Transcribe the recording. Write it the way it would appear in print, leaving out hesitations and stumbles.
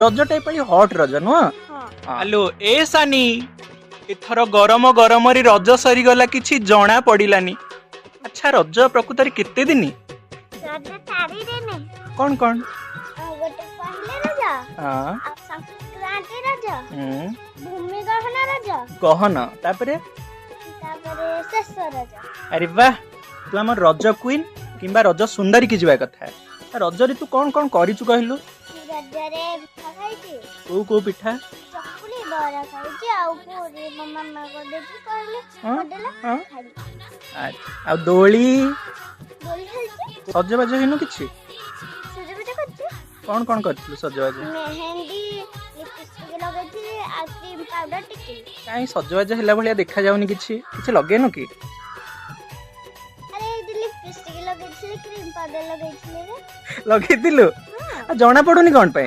रज type hot रज नुह हेलो ए सानी एथर गरम गरम री रज सरी गला किछि जणा पड़िलानी। अच्छा रज प्रकृत रे केते दिन रज 4 दिन कौन कौन गोटे पहिले रज हां आ संक्रांति रज भूमि दहन रज कहन तापरे तापरे शेष रज। अरे वाह तू आम रज क्वीन किंबा रज सुंदरी की जीवा कथा रज रे तू कौन कौन करिचु कहलु रजरे पिठा खाइछि को पिठा चकुली बरा खाइछि आउ पूरी मम्मा को देछि कहले हाँ, बडला हाँ। खाइ आ दोली बोल खाइछि सजबाज हेनु किछि सुजे पिठा खाइछि कौन कौन करथिलु सजबाज मेहंदी लिपस्टिक लगाइछि आइसक्रीम पाउडर टिकली काई सजबाज हेला भलिया देखा जाउनी किछि किछि लगेनु की अरे लिपस्टिक लगाइछि क्रीम पाउडर लगाइछि रे लगेतिलु जना पडुनी कोन पे